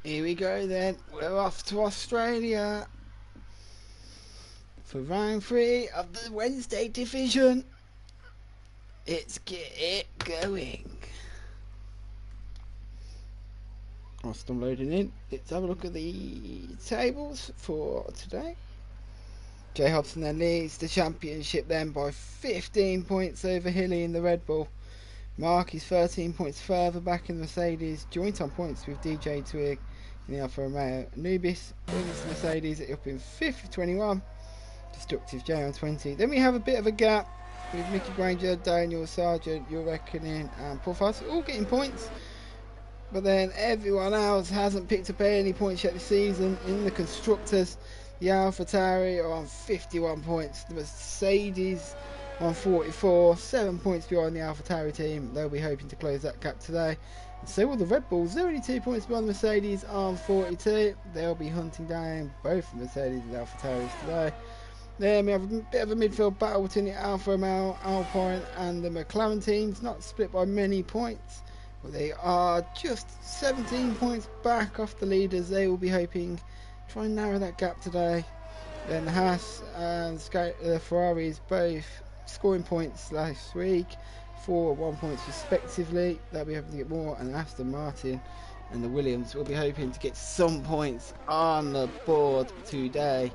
Here we go then. We're off to Australia for round 3 of the Wednesday division. Let's get it going. I'm still loading in. Let's have a look at the tables for today. Jay Hobson then leads the championship then by 15 points over Hilly in the Red Bull. Mark is 13 points further back in the Mercedes, joint on points with DJ Twig in the Alfa Romeo. Anubis wins the Mercedes up in 5th with 21. Destructive J on 20. Then we have a bit of a gap with Mickey Granger, Daniel Sargent, Your Reckoning and Paul Foss all getting points. But then everyone else hasn't picked up any points yet this season. In the Constructors, the AlphaTauri are on 51 points. The Mercedes on 44, 7 points behind the AlphaTauri team. They'll be hoping to close that gap today. And so will the Red Bulls. They're only 2 points behind the Mercedes on 42. They'll be hunting down both the Mercedes and AlphaTauris today. Then we have a bit of a midfield battle between the Alfa Romeo, Alpine and the McLaren teams. Not split by many points, but they are just 17 points back off the leaders. They will be hoping to try and narrow that gap today. Then Haas and Ferraris both scoring points last week, 4 1 points respectively. They'll be hoping to get more, and Aston Martin and the Williams will be hoping to get some points on the board today.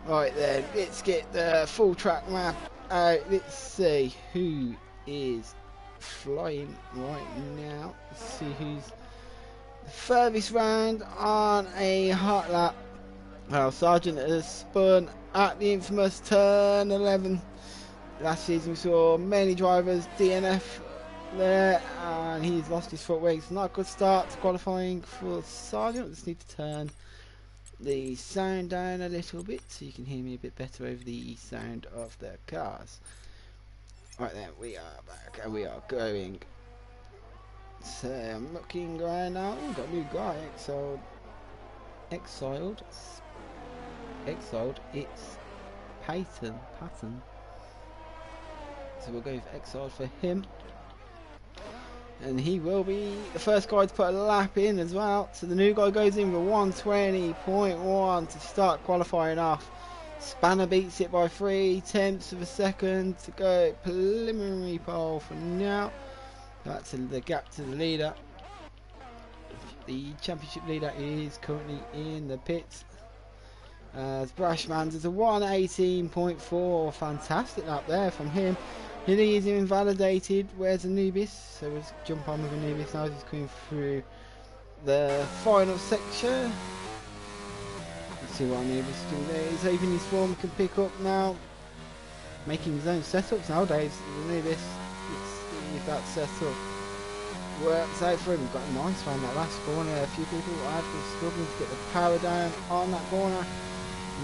Right then, let's get the full track map out. Let's see who is flying right now. Let's see who's the furthest round on a hot lap. Well, Sargent has spun at the infamous turn 11. Last season we saw many drivers DNF there, and he's lost his footwork. It's not a good start to qualifying for Sargent. Just need to turn the sound down a little bit so you can hear me a bit better over the sound of the cars. Right then, we are back and we are going. So I'm looking around now. Oh, got a new guy, exiled. It's Patton. So we'll go for exiled for him. And he will be the first guy to put a lap in as well. So the new guy goes in with 120.1 to start qualifying off. Spanner beats it by 3/10 of a second to go preliminary pole for now. That's the gap to the leader. The championship leader is currently in the pits. As Brashman's is a 118.4. Fantastic lap there from him. Hilly is invalidated. Where's Anubis? So we'll jump on with Anubis now. He's coming through the final section. Let's see what Anubis is doing there. He's hoping his form can pick up now. Making his own setups nowadays. Anubis. Let's see if that setup works out for him. We've got a nice one that last corner. A few people are struggling to get the power down on that corner.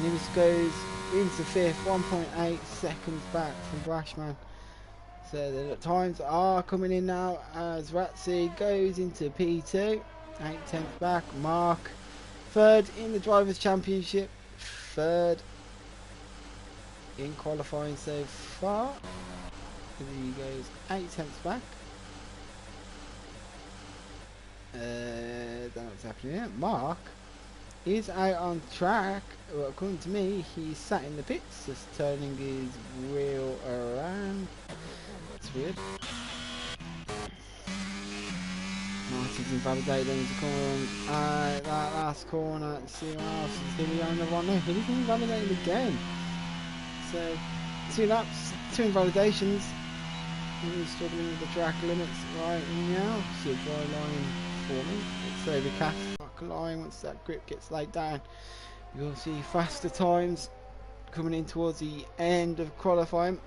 Anubis goes into 5th, 1.8 seconds back from Brashman. So the times are coming in now as Ratzi goes into P2, 8/10 back. Mark 3rd in the Drivers' Championship, 3rd in qualifying so far. He goes 8/10 back. Don't know what's happening here. Mark is out on track. Well, according to me, he's sat in the pits, just turning his wheel around. That's weird. Martin's invalidated into corner. That last corner. Let's see what else is Hilly on the one. No, Hilly's invalidated again. So 2 laps, 2 invalidations. He's struggling with the track limits right now. See a dry line forming. It's overcast. Line once that grip gets laid down, you'll see faster times coming in towards the end of qualifying.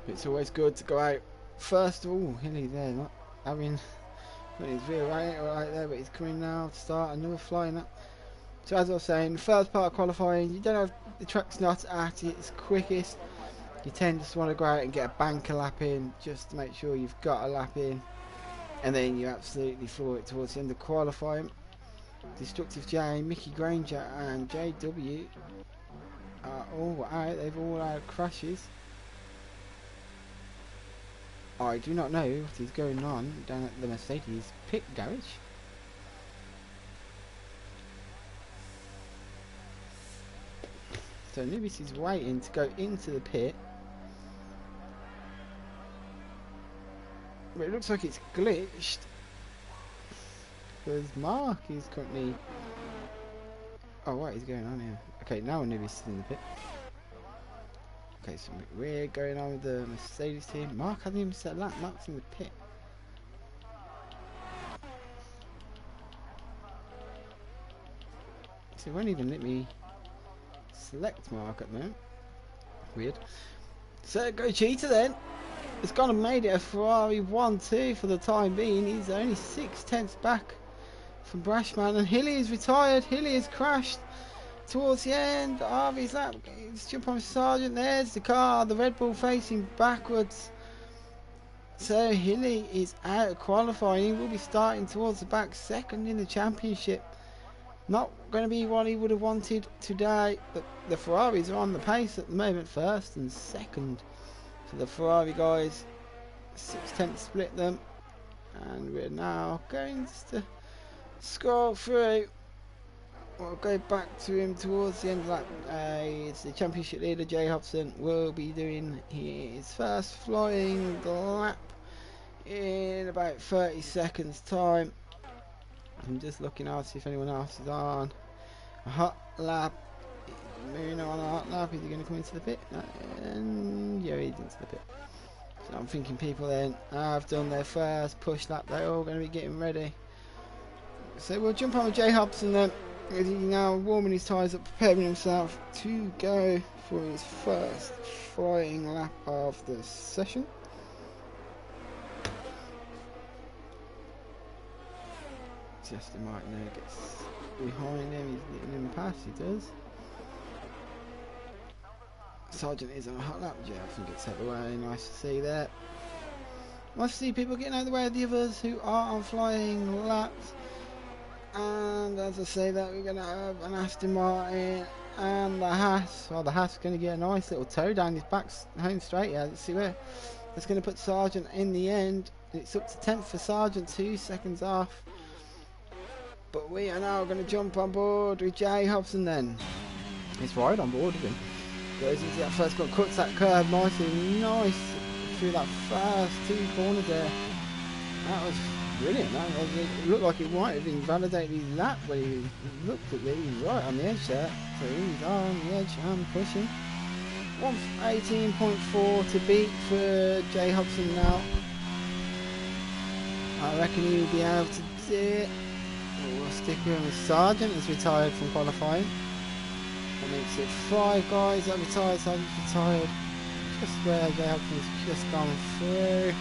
It's always good to go out first of all. Hilly there not having his rear right there, but he's coming now to start another flying up. So as I was saying, the first part of qualifying, you don't have the track's not at its quickest. You tend to just want to go out and get a banker lap in just to make sure you've got a lap in. And then you absolutely floor it towards the end of qualifying. Destructive J, Mickey Granger and JW are all out. They've all had crashes. I do not know what is going on down at the Mercedes pit garage. So Nubis is waiting to go into the pit. But it looks like it's glitched. Because Mark is currently... Oh, what is going on here? Okay, now Nubis is in the pit. Okay, so we're going on with the Mercedes team. Mark hasn't even set lap. Mark's in the pit. So it won't even let me select Mark at the moment. Weird. So go Cheetah then. It's gone and made it a Ferrari 1-2 for the time being. He's only 6/10 back from Brashman, and Hilly is retired. Hilly has crashed towards the end of his lap. He's jump on Sargent. There's the car, the Red Bull facing backwards. So Hilly is out of qualifying. He will be starting towards the back, second in the championship. Not going to be what he would have wanted today, but the Ferraris are on the pace at the moment, first and second. So the Ferrari guys, 6/10 split them, and we're now going to scroll through. We'll go back to him towards the end of that. It's the championship leader, Jay Hobson, will be doing his first flying lap in about 30 seconds time. I'm just looking out to see if anyone else is on a hot lap. Moving on a hot lap. Is he going to come into the pit? And yeah, he's into the pit. So I'm thinking people then have done their first push lap. They're all going to be getting ready. So we'll jump on with Jay Hobson then. He's now warming his tyres up, preparing himself to go for his first flying lap of the session. Justin Martin there gets behind him, he's letting him pass, he does. Sargent is on a hot lap, Jeff gets out of the way, nice to see that. Nice to see people getting out of the way of the others who are on flying laps. And as I say that, we're going to have an Aston Martin and the Haas. Well, the Haas is going to get a nice little toe down his back home straight here. Let's see where that's going to put Sargent in the end. It's up to 10th for Sargent, 2 seconds off. But we are now going to jump on board with Jay Hobson then. He's right on board with him. Goes into that first corner, cuts that curve nicely, nice through that first 2 corners there. That was brilliant. It looked like it might have invalidated his lap, but he looked at it, he was right on the edge there. So he's on the edge and pushing. 118.4 to beat for Jay Hobson now. I reckon he'll be able to do it. We'll stick with Sargent, is retired from qualifying. That makes it 5 guys that retired. Sargent's retired. Just where Jay Hobson's just gone through.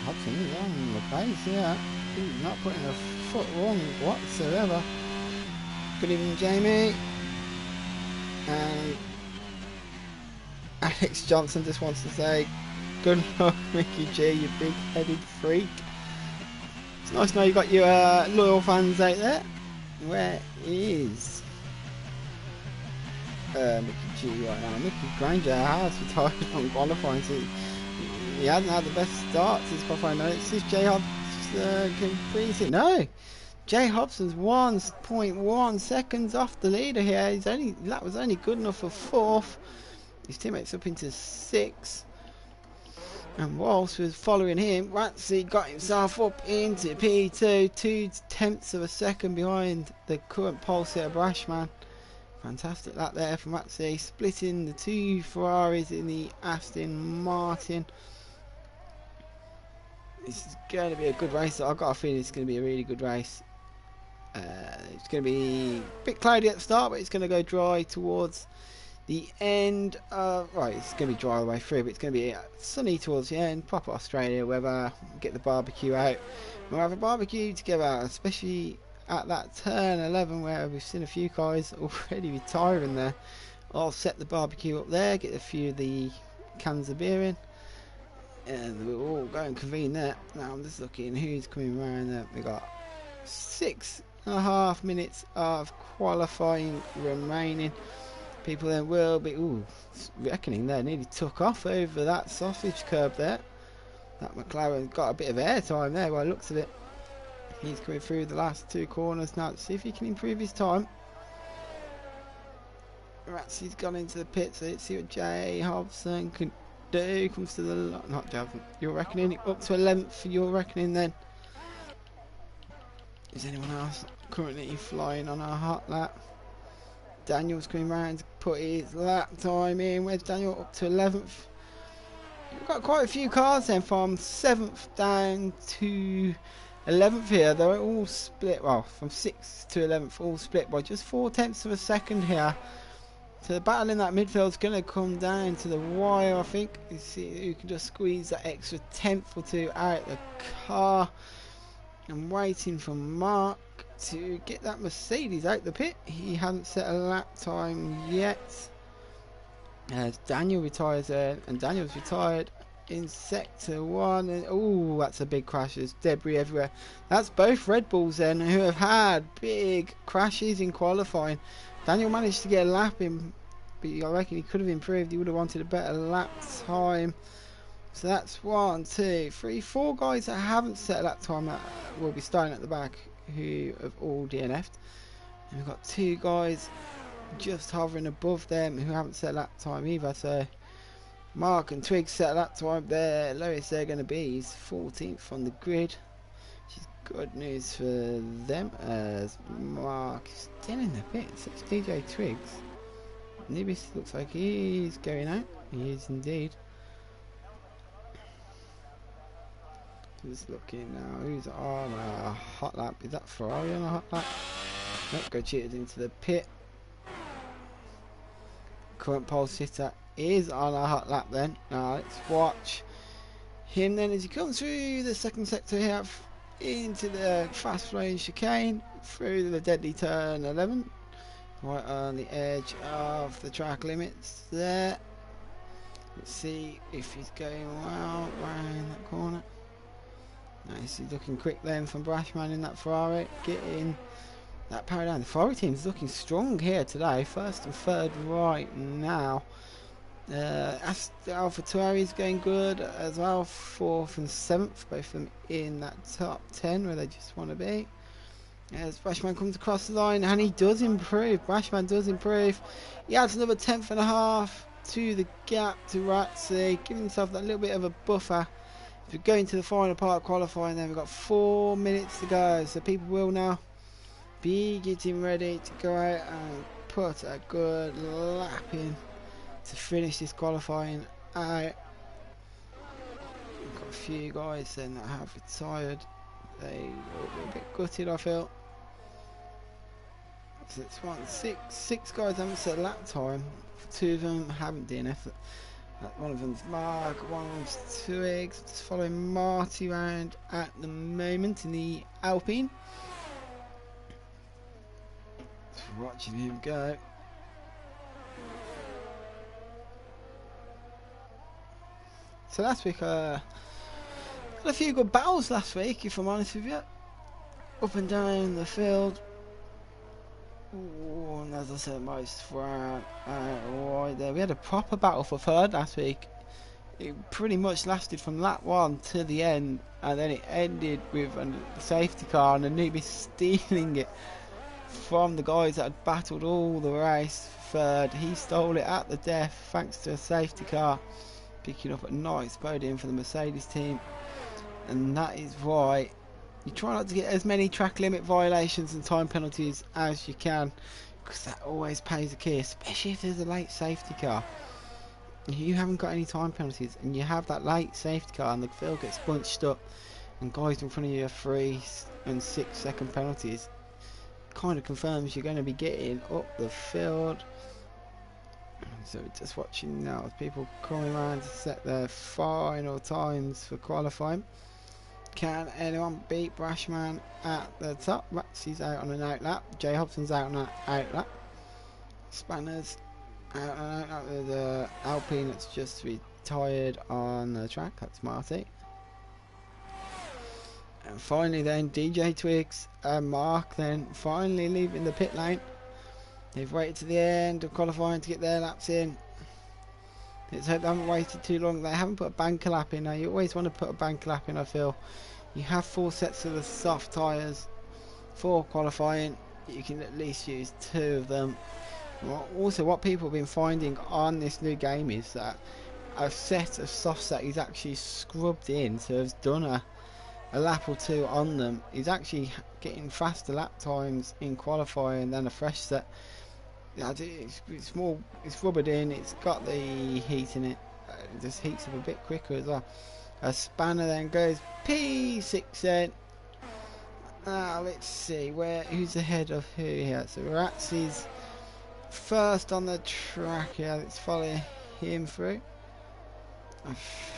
Hobson is on the pace, yeah. He's not putting a foot wrong whatsoever. Good evening, Jamie. And Alex Johnson just wants to say, good luck, Mickey G, you big-headed freak. It's nice to know you got your loyal fans out there. Where is Mickey G right now? Mickey Granger has retired from qualifying, so he hasn't had the best start since qualifying. No, it's just Jay Hobson completes it. No! Jay Hobson's 1.1 seconds off the leader here. That was only good enough for 4th. His teammates up into 6th. And whilst we're following him, Ratsy got himself up into P2, 2/10 of a second behind the current pulse here, Brashman. Fantastic lap there from Ratsy, splitting the 2 Ferraris in the Aston Martin. This is going to be a good race. I've got a feeling it's going to be a really good race. It's going to be a bit cloudy at the start, but it's going to go dry towards the end. Right, it's going to be dry all the way through, but it's going to be sunny towards the end. Proper Australia weather. Get the barbecue out. We'll have a barbecue together, especially at that turn 11 where we've seen a few guys already retiring there. I'll set the barbecue up there, get a few of the cans of beer in, and we'll all go and convene there. Now I'm just looking who's coming around there. We got 6.5 minutes of qualifying remaining. People then will be reckoning there, nearly took off over that sausage curb there. That McLaren got a bit of air time there by the looks of it. He's going through the last 2 corners now. Let's see if he can improve his time. Ratsy's gone into the pit, so let's see what Jay Hobson can do. Comes to the not Javon. You're reckoning up to 11th for your reckoning then. Is anyone else currently flying on a hot lap? Daniel's coming round to put his lap time in. Where's Daniel? Up to 11th. You've got quite a few cars then from 7th down to 11th here. They're all split, well, from 6th to 11th, all split by just 0.4 of a second here. So the battle in that midfield is going to come down to the wire, I think. You see who can just squeeze that extra 10th or 2 out the car. I'm waiting for Mark to get that Mercedes out the pit. He hasn't set a lap time yet. As Daniel retires there, and Daniel's retired in sector 1. And oh, that's a big crash. There's debris everywhere. That's both Red Bulls then who have had big crashes in qualifying. Daniel managed to get a lap in, but I reckon he could have improved. He would have wanted a better lap time. So that's 1, 2, 3, 4 guys that haven't set a lap time that will be starting at the back who have all DNF'd. And we've got 2 guys just hovering above them who haven't set a lap time either. So Mark and Twig set a lap time there. Lowest they're going to be is 14th on the grid, which is good news for them, as Mark is still in the pits. It's DJ Twigs. Nibis looks like he's going out. He is indeed. Just looking now, who's on a hot lap? Is that Ferrari on a hot lap? Nope, go cheated into the pit. Current pole sitter is on a hot lap then. Now let's watch him then as he comes through the second sector here into the fast flowing chicane, through the deadly turn 11, right on the edge of the track limits there. Let's see if he's going well round that corner. Nice, he's looking quick then from Brashman in that Ferrari, getting that power down. The Ferrari team's looking strong here today, 1st and 3rd right now. Alpha Tuari is going good as well, 4th and 7th, both of them in that top 10 where they just want to be. As Brashman comes across the line, and he does improve. Brashman does improve. He adds another 10th and a half to the gap to Ratsy, giving himself that little bit of a buffer. If we're going to the final part of qualifying, then we've got 4 minutes to go, so people will now be getting ready to go out and put a good lap in to finish this qualifying out. We've got a few guys then that have retired. They will be a bit gutted, I feel. So it's 6 guys haven't set a lap time. 2 of them haven't DNF. One of them's Mark, one of them's Twigs. Just following Marty around at the moment in the Alpine. Just watching him go. So last week, had a few good battles last week, if I'm honest with you. Up and down the field. Ooh, and as I said, most right there. We had a proper battle for 3rd last week. It pretty much lasted from lap 1 to the end, and then it ended with a safety car and a newbie stealing it from the guys that had battled all the race. 3rd, he stole it at the death thanks to a safety car, picking up a nice podium for the Mercedes team. And that is why you try not to get as many track limit violations and time penalties as you can, because that always pays a key, especially if there's a late safety car. If you haven't got any time penalties and you have that late safety car and the field gets bunched up and guys in front of you have 3 and 6 second penalties, kind of confirms you're going to be getting up the field. So just watching now as people coming around to set their final times for qualifying. Can anyone beat Brashman at the top? Ratsy's out on an out lap. Jay Hobson's out on an out lap. Spanners out on an out lap with the Alpine that's just retired on the track. That's Marty. And finally then DJ Twigs and Mark then finally leaving the pit lane. They've waited to the end of qualifying to get their laps in. Let's hope they haven't waited too long. They haven't put a banker lap in. Now you always want to put a banker lap in, I feel, You have 4 sets of the soft tyres for qualifying. You can at least use 2 of them. Also, what people have been finding on this new game is that a set of soft set is actually scrubbed in, so has done a lap or 2 on them. Is actually getting faster lap times in qualifying than a fresh set. It's more, it's rubbered in, it's got the heat in it. It just heats up a bit quicker as well. A spanner then goes P6 then. Now let's see who's ahead of who here. So Ratsy's first on the track here. Let's follow him through. I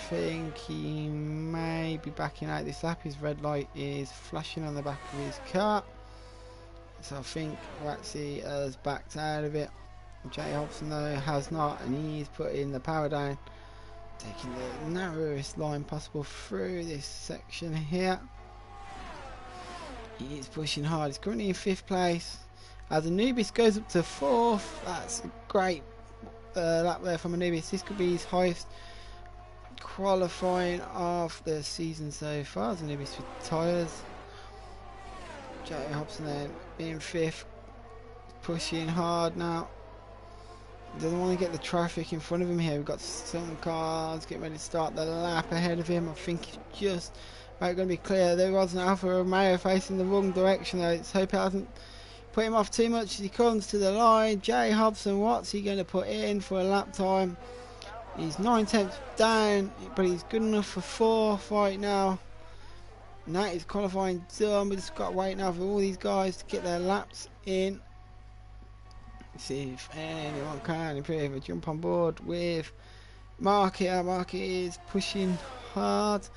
think he may be backing out this lap. His red light is flashing on the back of his car. So I think Ratsy has backed out of it. Jay Hobson though has not, and he's putting the power down, taking the narrowest line possible through this section here. He is pushing hard. He's currently in 5th place. As Anubis goes up to 4th, that's a great lap there from Anubis. This could be his highest qualifying of the season so far. As Anubis with tyres. Jay Hobson then in 5th, pushing hard now. Doesn't want to get the traffic in front of him here. We've got some cars getting ready to start the lap ahead of him. I think he's just going to be clear. There was an Alfa Romeo facing the wrong direction though. Let's hope it hasn't put him off too much as he comes to the line. Jay Hobson, what's he going to put in for a lap time? He's 9/10 down, but he's good enough for 4th right now. And that is qualifying done. We just got to wait now for all these guys to get their laps in. See if anyone can improve. A jump on board with Mark here. Mark is pushing hard,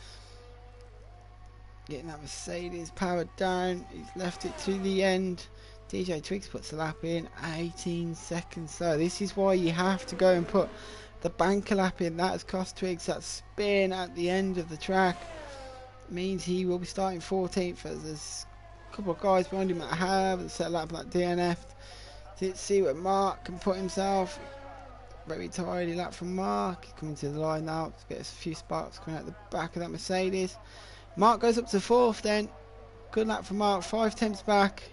getting that Mercedes powered down. He's left it to the end. DJ Twigs puts the lap in 18 seconds. So this is why you have to go and put the banker lap in. That has cost Twigs that spin at the end of the track. It means he will be starting 14th, as there's a couple of guys behind him that have set a lap that DNF'd. Let's see where Mark can put himself. Very tidy lap from Mark. He's coming to the line now. Get a few sparks coming out the back of that Mercedes. Mark goes up to 4th then. Good lap for Mark. 5/10 back.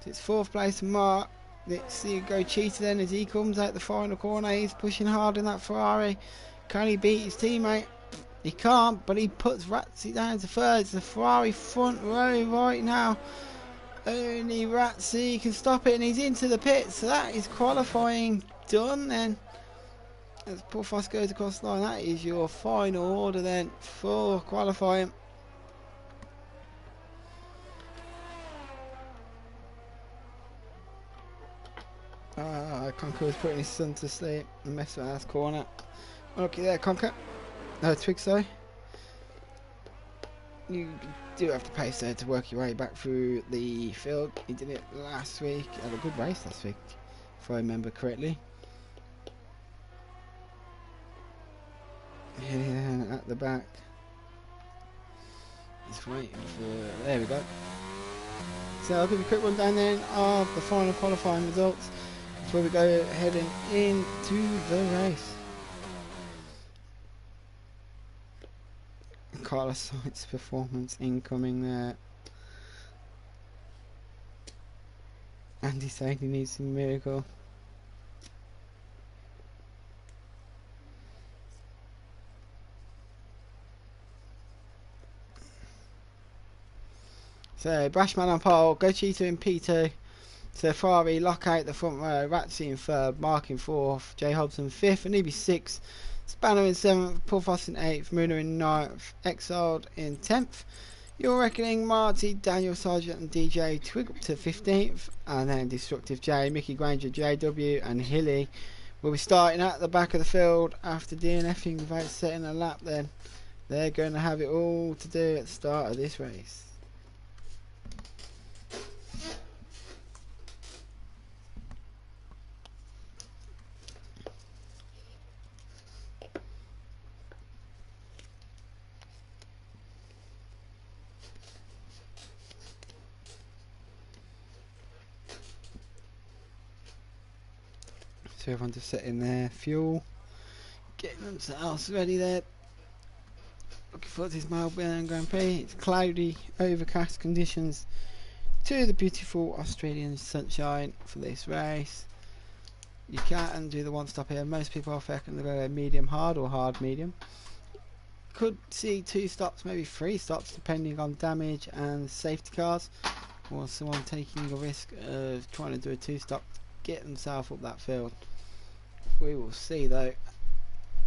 So it's 4th place for Mark. Let's see go Cheetah then as he comes out the final corner. He's pushing hard in that Ferrari. Can he beat his teammate? He can't, but he puts Ratsy down to 3rd. It's the Ferrari front row right now. Only Ratsy can stop it, and he's into the pits. So that is qualifying done then. As Paul Foss goes across the line, that is your final order then for qualifying. Conker was putting his son to sleep and messing with that corner. Okay there, Conker. No, Twig, sorry. You do have to pace there to work your way back through the field. He did it last week. Had a good race last week, if I remember correctly. Yeah, at the back. He's waiting for... There we go. So I'll give you a quick rundown then of the final qualifying results before we go heading into the race. Carlos Sainz performance incoming there. Andy saying he needs a miracle. So Brashman on pole, Go Cheetah in P2. So Ferrari lock out the front row, Ratsy in 3rd, Mark in 4th, Jay Hobson 5th, and Anubis 6th. Spanner in 7th, Paul Foss in 8th, Muna in 9th, Exiled in 10th. Your Reckoning, Marty, Daniel Sargent and DJ Twig up to 15th, and then Destructive J, Mickey Granger, JW and Hilly will be starting at the back of the field after DNFing without setting a lap then. They're going to have it all to do at the start of this race. So everyone just setting their fuel, getting themselves ready there, looking for this Melbourne Grand Prix. It's cloudy, overcast conditions to the beautiful Australian sunshine for this race. You can do the one stop here. Most people are reckon to go medium hard or hard medium. Could see 2 stops, maybe 3 stops, depending on damage and safety cars, or someone taking a risk of trying to do a 2 stop to get themselves up that field. We will see though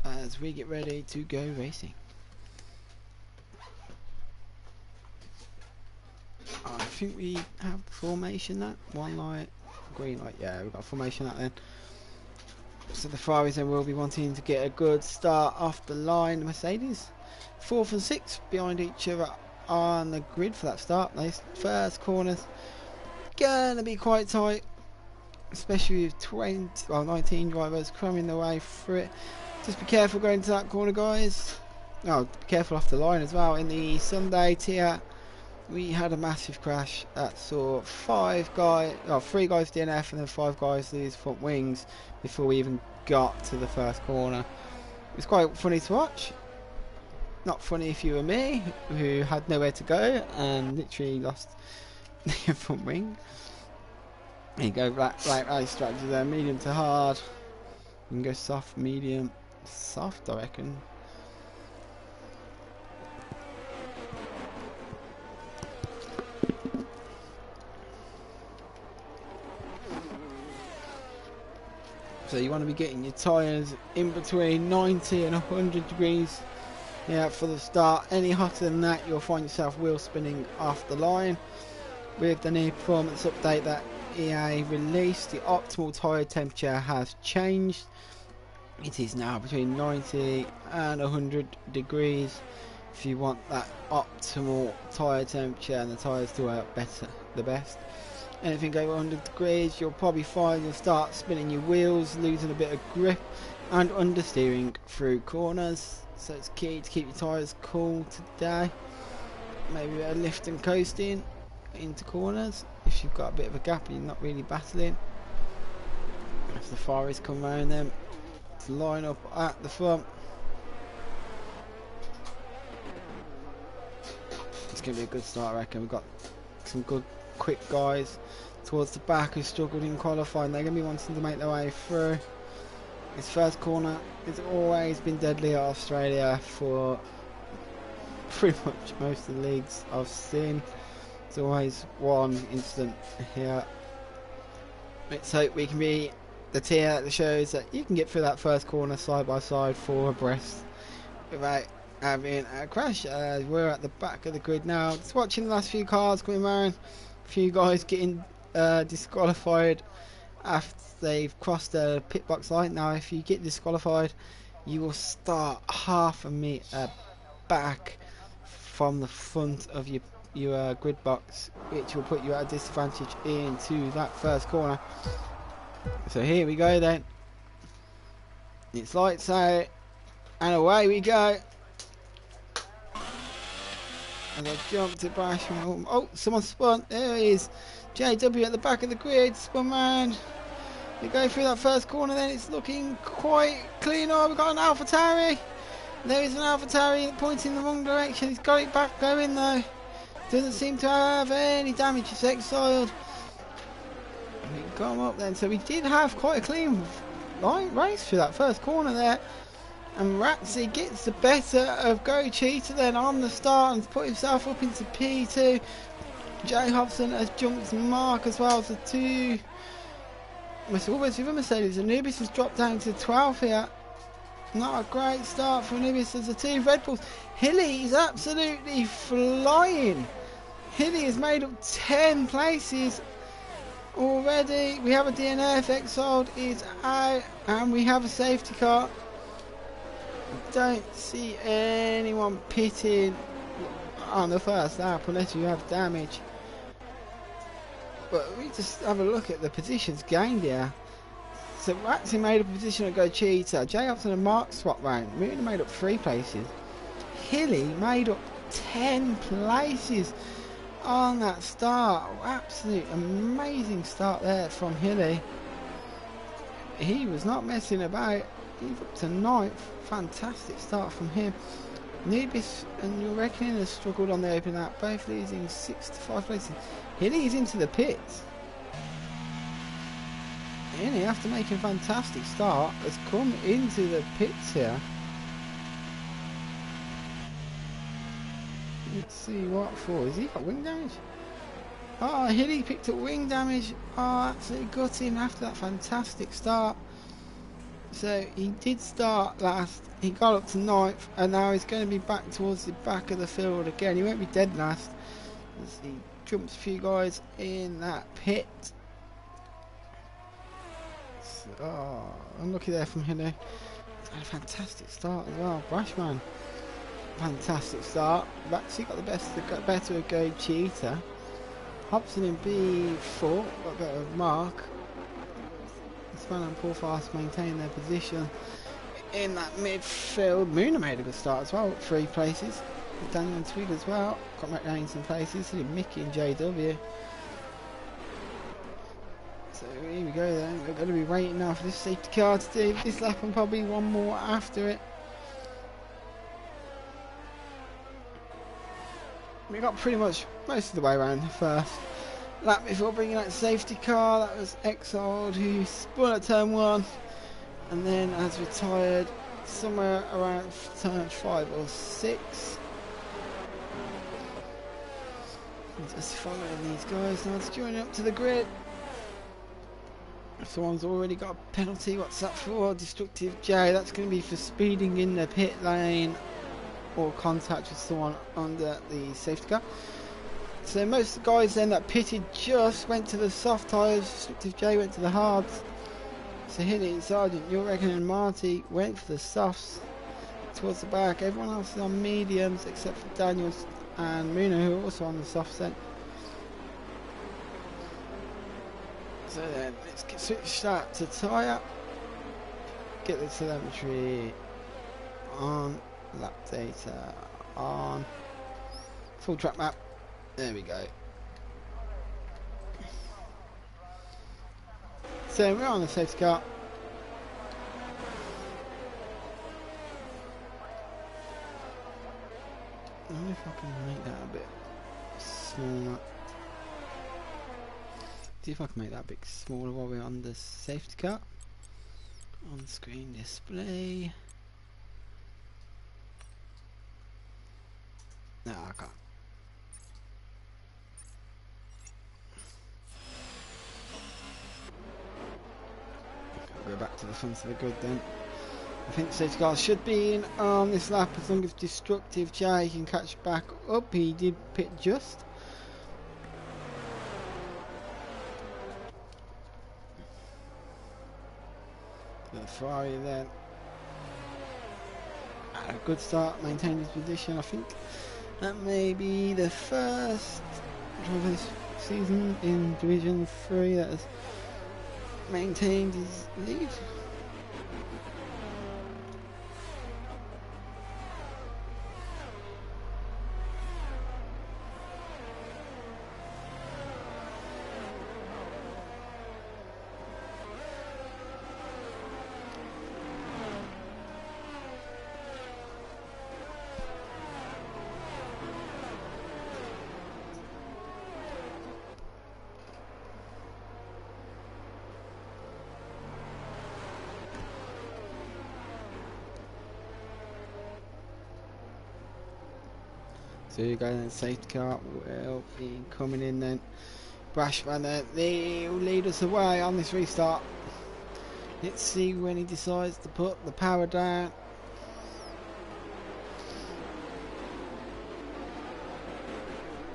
as we get ready to go racing. I think we have formation that one light, green light. Yeah, we've got formation that then. So the Ferraris then will be wanting to get a good start off the line. The Mercedes 4th and 6th behind each other on the grid for that start. Those first corners gonna be quite tight, especially with 19 drivers cramming their way through it. Just be careful going to that corner, guys. Oh, be careful off the line as well. In the Sunday tier, we had a massive crash that saw 3 guys DNF and then 5 guys lose front wings before we even got to the first corner. It was quite funny to watch. Not funny if you were me, who had nowhere to go and literally lost the front wing. There you go, black race strategy there, medium to hard. You can go soft, medium, soft I reckon. So you want to be getting your tyres in between 90 and 100 degrees for the start. Any hotter than that you'll find yourself wheel spinning off the line. With the new performance update that EA released, the optimal tyre temperature has changed. It is now between 90 and 100 degrees if you want that optimal tyre temperature and the tyres to work the best. Anything over 100 degrees you'll probably find you'll start spinning your wheels, losing a bit of grip and understeering through corners. So it's key to keep your tyres cool today. Maybe a lift and coasting into corners if you've got a bit of a gap and you're not really battling. As the Ferraris come round them to line up at the front. It's going to be a good start I reckon. We've got some good quick guys towards the back who struggled in qualifying. They're going to be wanting to make their way through. This first corner has always been deadly at Australia for pretty much most of the leagues I've seen. There's always one incident here. Let's hope we can be the tier that shows that you can get through that first corner side by side 4 abreast without having a crash. We're at the back of the grid now. Just watching the last few cars coming around. A few guys getting disqualified after they've crossed the pit box line. Now if you get disqualified you will start half a metre back from the front of your grid box, which will put you at a disadvantage into that first corner. So here we go then. It's lights out and away we go. And I jumped to Bash. Oh, someone spun. There he is. JW at the back of the grid. Spun round. We go through that first corner then. It's looking quite clean. Oh, we've got an AlphaTauri. There is an AlphaTauri pointing in the wrong direction. He's got it back going though. Doesn't seem to have any damage. It's exiled. We come up then. So we did have quite a clean race through that first corner there. And Ratzi gets the better of Go Cheetah then on the start and put himself up into P2. Jay Hobson has jumped Mark as well. So 2. Almost with a Mercedes. Anubis has dropped down to 12 here. Not a great start for Anubis as the 2 Red Bulls. Hilly is absolutely flying. Hilly has made up 10 places already. We have a DNF. Exiled is out. And we have a safety car. Don't see anyone pitting on the first lap unless you have damage. But we just have a look at the positions gained here. So Ratsy made a position to Go Cheetah. Jay Upton and Mark swap round. Moon made up 3 places. Hilly made up 10 places on that start. Absolute amazing start there from Hilly. He was not messing about. He's up to 9th. Fantastic start from him. Nubis and your reckoning has struggled on the open lap, both losing 6 to 5 places. Hilly's into the pits. Hilly, after making a fantastic start, has come into the pits here. Let's see what for. Has he got wing damage? Oh, Hilly picked up wing damage. Oh, absolutely got him after that fantastic start. So he did start last, he got up to 9th, and now he's going to be back towards the back of the field again. He won't be dead last as he jumps a few guys in that pit. So, oh, unlucky there from Hilly. He's had a fantastic start as well. Brashman, fantastic start. We've actually got the better of Go Cheetah. Hobson in B4, got a better of Mark. Span and Paul Fast maintain their position in that midfield. Moona made a good start as well, 3 places. Daniel and Tweed as well, got McLean some places. Mickey and JW. So here we go then, we're going to be waiting now for this safety car to do this lap and probably one more after it. We got pretty much most of the way around the first lap before bringing that safety car. That was Exiled, who spun at turn 1 and then has retired somewhere around turn 5 or 6. Just following these guys now to join up to the grid. Someone's already got a penalty. What's that for? Destructive J. That's going to be for speeding in the pit lane or contact with someone under the safety car. So most of the guys then that pitted just went to the soft tyres. Destructive J went to the hards. So Hilly, Sergeant, Jurek and Marty went for the softs towards the back. Everyone else is on mediums except for Daniels and Moona, who are also on the soft set. So then let's switch that to tyre. Get the telemetry on. Lap data on. Full track map. There we go. So we're on the safety car. I wonder if I can make that a bit smaller. See if I can make that a bit smaller while we're on the safety car. On screen display. No, I can't. Go back to the front of the grid then. I think the safety car should be in on this lap as long as Destructive J can catch back up. He did pit just. The Ferrari then. A good start, maintained his position. I think that may be the first of this season in Division 3 that has maintained his lead. So you guys in the safety car will be coming in then. Brashman, they'll lead us away on this restart. Let's see when he decides to put the power down.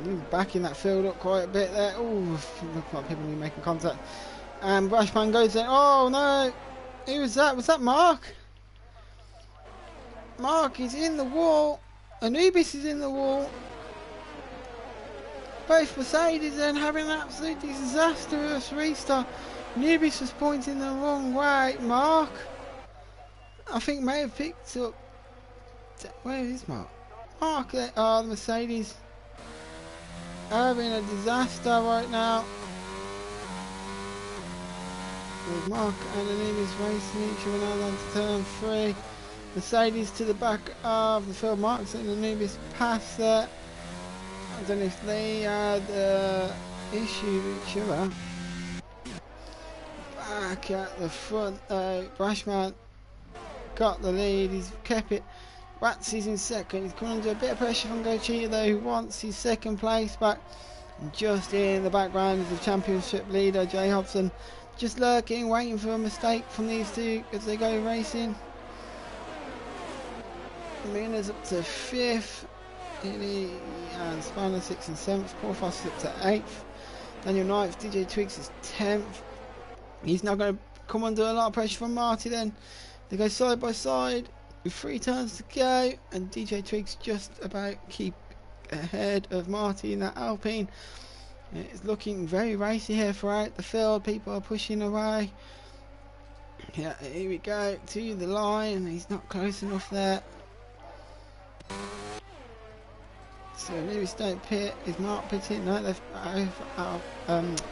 He's backing that field up quite a bit there. Oh, looks like people need making contact. And Brashman goes in. Oh no! Who was that? Was that Mark? Mark is in the wall. Anubis is in the wall. Both Mercedes then having an absolutely disastrous restart. Anubis was pointing the wrong way. Mark, I think, may have picked up. Where is Mark? Mark, the Mercedes having a disaster right now. With Mark and Anubis racing each other now down to turn 3. Mercedes to the back of the field. Marks and the Anubis pass there. I don't know if they had issue with each other. Back at the front, Brashman got the lead. He's kept it. Ratsy's in second. He's coming under a bit of pressure from Gochita though, who wants his second place back. And just in the background is the championship leader, Jay Hobson, just lurking, waiting for a mistake from these two as they go racing. Mina's up to 5th. Hilly and Spanner 6th and 7th. Paul Foss up to 8th. Daniel 9th. DJ Twigs is 10th. He's now going to come under a lot of pressure from Marty then. They go side by side with 3 turns to go, and DJ Twigs just about keep ahead of Marty in that Alpine. It's looking very racy here throughout the field. People are pushing away. Yeah, here we go to the line. He's not close enough there. So Lewis don't pit. Is Mark pitting? No, they've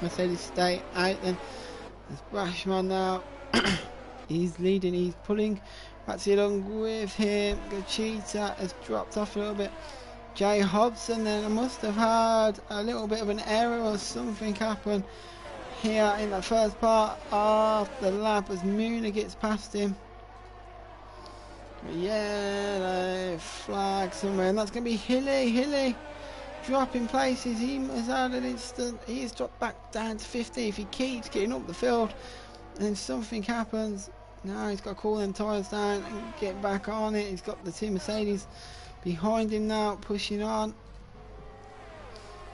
Mercedes stay out then. There's Brashman now. He's leading, he's pulling Ratsy along with him. Gochita has dropped off a little bit. Jay Hobson then, I must have had a little bit of an error or something happen here in the first part of the lap as Moona gets past him. Yellow flag somewhere, and that's going to be Hilly dropping places. He has had an instant, he's dropped back down to 50. If he keeps getting up the field and something happens, now he's got to cool them tyres down and get back on it. He's got the 2 Mercedes behind him now, pushing on.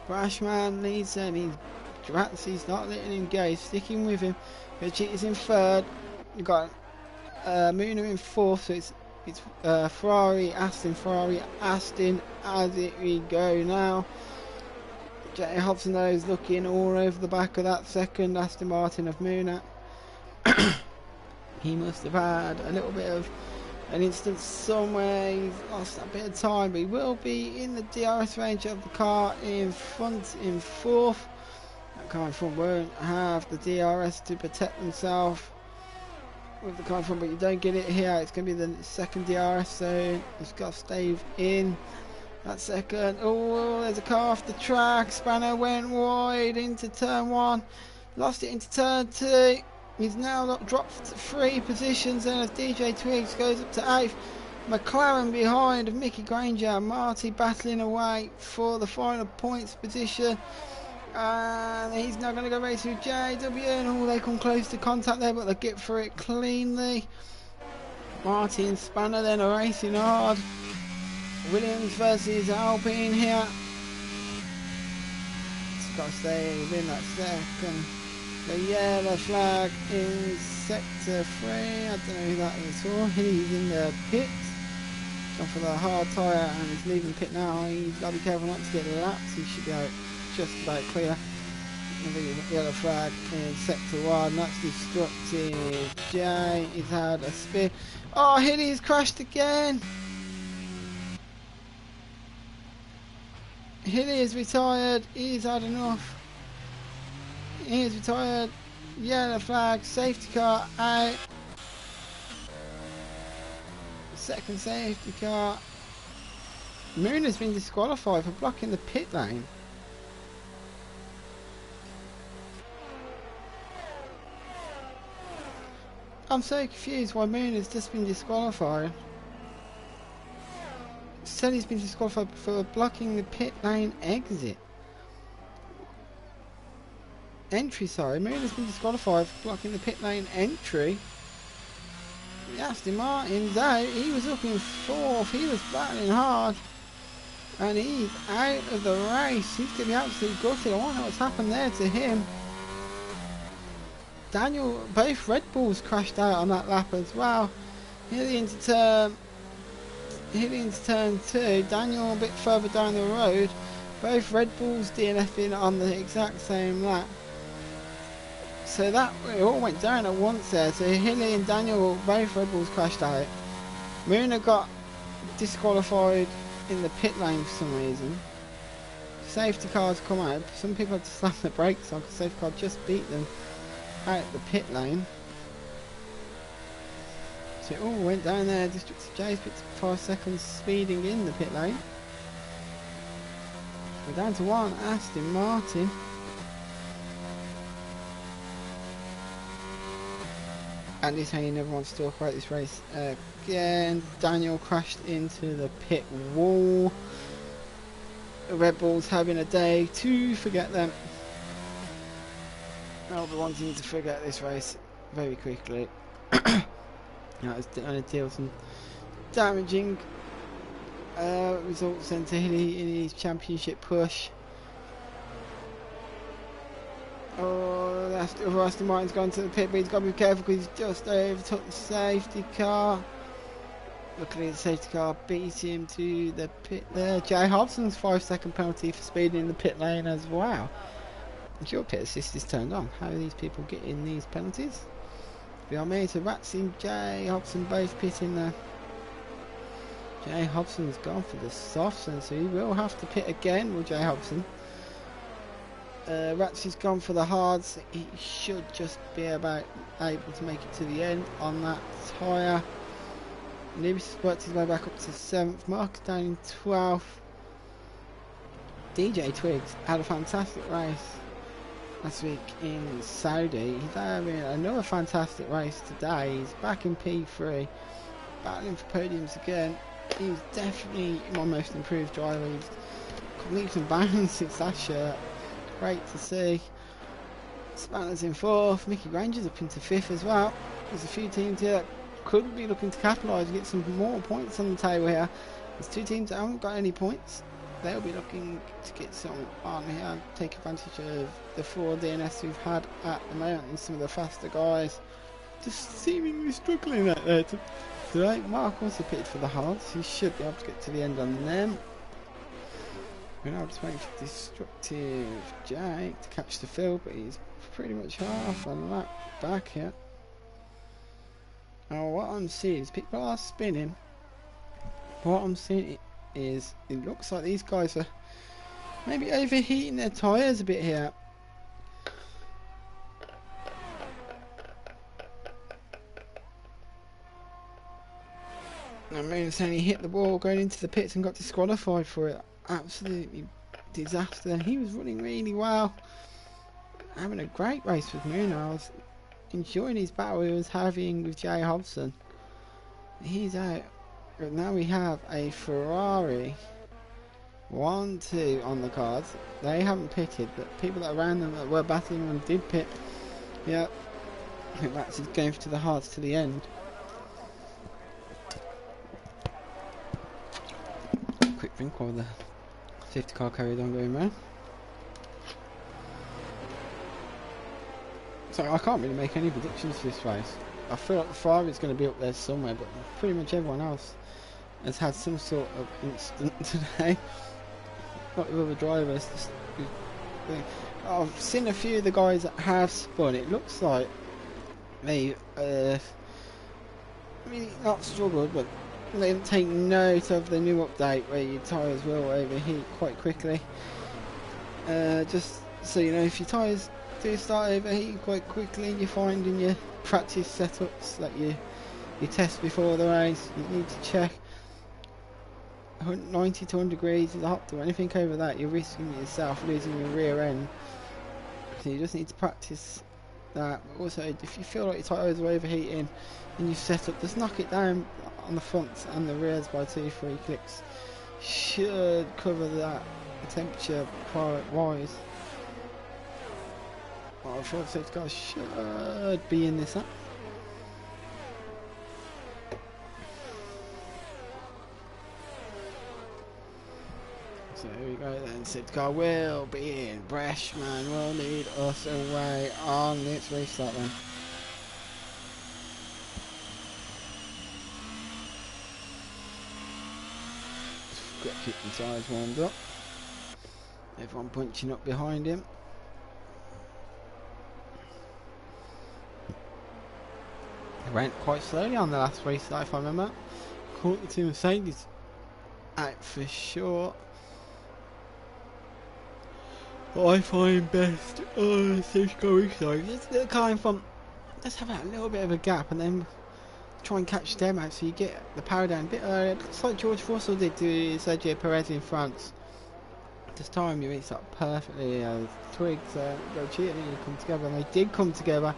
Brashman needs him. He's not letting him go. He's sticking with him. Gochita's in 3rd. You've got Moona in 4th, so it's Ferrari, Aston as it we go now. Jay Hobson though is looking all over the back of that second Aston Martin of Moona. He must have had a little bit of an instance somewhere. He's lost a bit of time, but he will be in the DRS range of the car in front in 4th. That car in front won't have the DRS to protect themselves with the car in front, but you don't get it here. It's going to be the second DRS, so it's got to stay in that second. Oh, there's a car off the track. Spanner went wide into turn 1, lost it into turn 2. He's now dropped 3 positions, and as DJ Twigs goes up to 8th. McLaren behind of Mickey Granger. Marty battling away for the final points position. And he's now going to go race with JW, and oh, they come close to contact there, but they get through it cleanly. Marty and Spanner then are racing hard. Williams versus Alpine here. It's got to stay within that second. The yellow flag in sector 3. I don't know who that is for. He's in the pit. Gone for the hard tyre and he's leaving the pit now. He's got to be careful not to get lapped. He should be out just about clear. The yellow flag in sector 1. That's destructive. Jay has had a spin. Oh, Hilly's crashed again. Hilly is retired. He's had enough. He is retired. Yellow flag. Safety car out. Second safety car. Moon has been disqualified for blocking the pit lane. I'm so confused why Moon has just been disqualified. Said he's been disqualified for blocking the pit lane exit. Entry, sorry. Moon has been disqualified for blocking the pit lane entry. Aston Martin's out. He was up in 4th. He was battling hard. And he's out of the race. He's going to be absolutely gutted. I wonder what's happened there to him. Daniel, both Red Bulls crashed out on that lap as well. Hilly into turn 2. Daniel a bit further down the road. Both Red Bulls DNFing on the exact same lap. So that it all went down at once there. So Hilly and Daniel, both Red Bulls crashed out. Moona got disqualified in the pit lane for some reason. Safety cars come out. Some people had to slam the brakes on because safety car just beat them out the pit lane. So it all went down there. Destructive J's picked 5 seconds speeding in the pit lane. We're down to 1, Aston Martin. Andy's saying he never wants to talk about this race again. Daniel crashed into the pit wall. The Red Bulls having a day to forget them. All the ones need to forget this race very quickly. That was going to deal some damaging results into Hilly in his championship push. Oh, that's Aston Martin's gone to the pit, but he's got to be careful because he's just overtook the safety car. Luckily the safety car beat him to the pit there. Jay Hobson's 5-second penalty for speeding in the pit lane as well. I'm sure pit assist is turned on. How are these people getting these penalties? Beyond me, so Ratsy and Jay Hobson both pitting there. Jay Hobson's gone for the softs, and so he will have to pit again with Jay Hobson. Ratsy's gone for the hards. He should just be about able to make it to the end on that tyre. Lewis has worked his way back up to 7th. Mark down in 12th. DJ Twigs had a fantastic race last week in Saudi. He's having another fantastic race today. He's back in P3, battling for podiums again. He's definitely my most improved driver. He's got leaps and bounds since last year. Great to see. Spanner's in 4th. Mickey Granger's up into 5th as well. There's a few teams here that could be looking to capitalise and get some more points on the table here. There's 2 teams that haven't got any points. They'll be looking to get some on here, take advantage of the 4 DNS we've had at the moment and some of the faster guys just seemingly struggling out there today. Mark also pitted for the hards. He should be able to get to the end on them. We're now just waiting for Destructive Jake to catch the field, but he's pretty much half a lap back here. Now what I'm seeing is people are spinning. What I'm seeing is it looks like these guys are maybe overheating their tyres a bit here. I mean, saying he hit the wall going into the pits and got disqualified for it. Absolutely disaster. He was running really well, having a great race with Muno. I was enjoying his battle he was having with Jay Hobson. He's out. Now we have a Ferrari 1-2 on the cards. They haven't pitted, but people that around them that were battling them did pit. Yeah, I think that's his going to the hards to the end. Quick drink while the safety car carried on going round. So I can't really make any predictions for this race. I feel like the Ferrari's going to be up there somewhere, but pretty much everyone else has had some sort of incident today. Not with other drivers. I've seen a few of the guys that have spun. It looks like they really not struggled, but they didn't take note of the new update where your tyres will overheat quite quickly. Just so you know, if your tyres do start overheating quite quickly, you find in your practice setups that you test before the race, you need to check 90 to 100 degrees is a hot to anything over that you're risking yourself losing your rear end, so you just need to practice that. But also, if you feel like your tyres are overheating and you set up, just knock it down on the fronts and the rears by 2-3 clicks. Should cover that temperature quite wise. Well, I'm sure the safety car should be in this up. So here we go then, safety car will be in. Breshman will lead us away on this restart then. Just got to keep the tyres warmed up. Everyone punching up behind him. Went quite slowly on the last restart if I remember. Caught the two Mercedes out for sure. What I find best on safety car restart is the car in front. Let's have a little bit of a gap and then try and catch them out, so you get the power down a bit earlier. Looks like George Russell did to Sergio Perez in France. This time you mixed up perfectly. Twigs go cheating and you come together, and they did come together.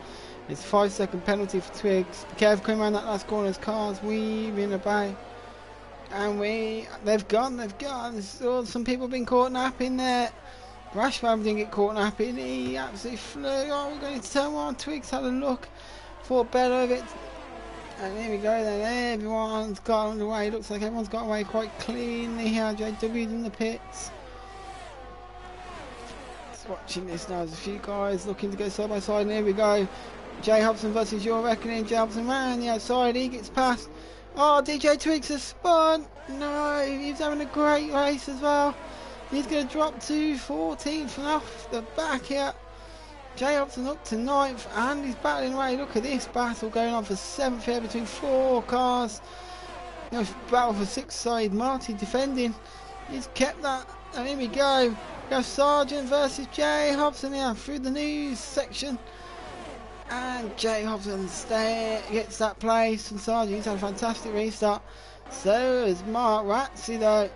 It's a 5-second penalty for Twigs. Be careful coming around that last corner as cars weaving about. And they've gone. There's some people been caught napping there. Rashford didn't get caught napping. He absolutely flew. Oh, we're going to turn one. Twigs had a look. Thought better of it. And here we go then. Everyone's got away. Looks like everyone's got away quite cleanly here. JW's in the pits. Just watching this now. There's a few guys looking to go side by side. And here we go. Jay Hobson versus Your Reckoning. Jay Hobson ran the outside. He gets past. Oh, DJ Twigs has spun. No, he's having a great race as well. He's going to drop to 14th from off the back here. Jay Hobson up to 9th and he's battling away. Look at this battle going on for 7th here between 4 cars. You know, battle for 6th side. Marty defending. He's kept that. And here we go. We have Sargent versus Jay Hobson here through the news section. And Jay Hobson gets that place from Sargent. He's had a fantastic restart. So is Mark Ratsey though.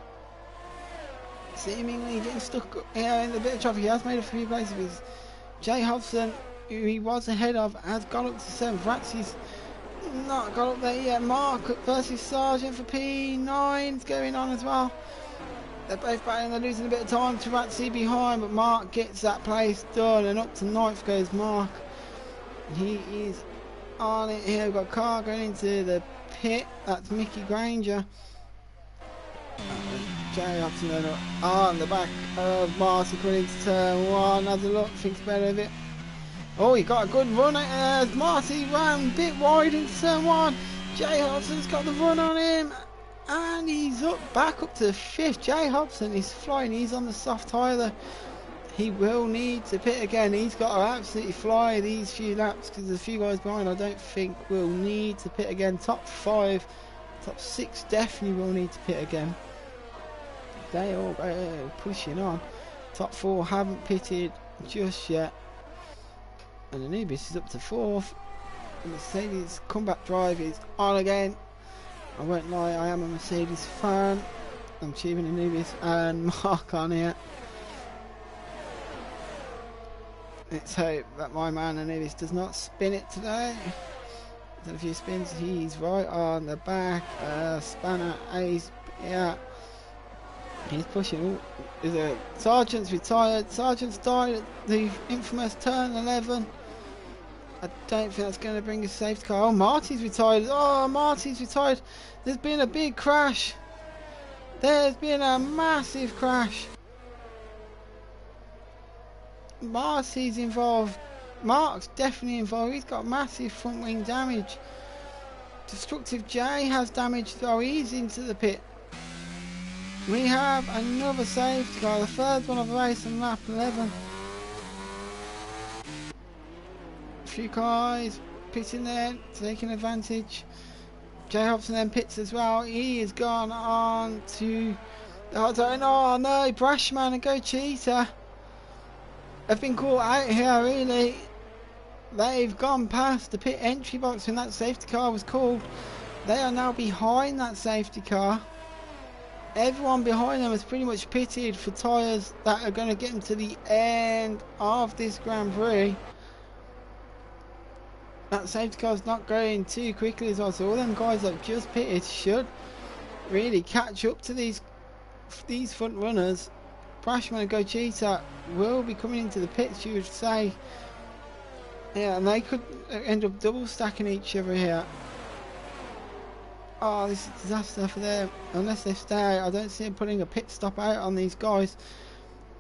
Seemingly getting stuck here in the bit of traffic. He has made a few places. Jay Hobson, who he was ahead of, has gone up to 7th. Ratsey's not got up there yet. Mark versus Sargent for P9 is going on as well. They're both battling. They're losing a bit of time to Ratsey behind, but Mark gets that place done, and up to 9th goes Mark. He is on it here. We've got a car going into the pit. That's Mickey Granger. Jay Hobson on the back of Marty coming into turn 1. Has a look, thinks better of it. Oh, he got a good run as Marty ran a bit wide into turn 1. Jay Hobson's got the run on him. And he's back up to 5th. Jay Hobson is flying. He's on the soft tyre though. He will need to pit again. He's got to absolutely fly these few laps because there's a few guys behind. I don't think we'll need to pit again. Top 5, top 6 definitely will need to pit again. They all pushing on. Top 4 haven't pitted just yet. And Anubis is up to 4th. And Mercedes comeback drive is on again. I won't lie, I am a Mercedes fan. I'm cheering Anubis and Mark on here. Let's hope that my man Anubis does not spin it today. Done a few spins. He's right on the back. Spanner Ace. Yeah. He's pushing. Sargent's retired. Sargent's died at the infamous turn 11. I don't think that's going to bring a safety car. Oh, Marty's retired. Oh, Marty's retired. There's been a big crash. There's been a massive crash. Marty's involved. Mark's definitely involved. He's got massive front wing damage. Destructive J has damage though. He's into the pit. We have another safety car, the 3rd one of the race on lap 11. A few cars pitting there, taking advantage. Jay Hobson then pits as well. He has gone on to the hot zone. Oh no, Brashman and Go Cheetah have been caught out here really. They've gone past the pit entry box when that safety car was called. They are now behind that safety car. Everyone behind them has pretty much pitted for tyres that are going to get them to the end of this Grand Prix. That safety car's not going too quickly as well, so all them guys that just pitted should really catch up to these front runners. Brashman and Go Cheetah will be coming into the pits, you would say. Yeah, and they could end up double stacking each other here. Oh, this is a disaster for them. Unless they stay, I don't see them putting a pit stop out on these guys.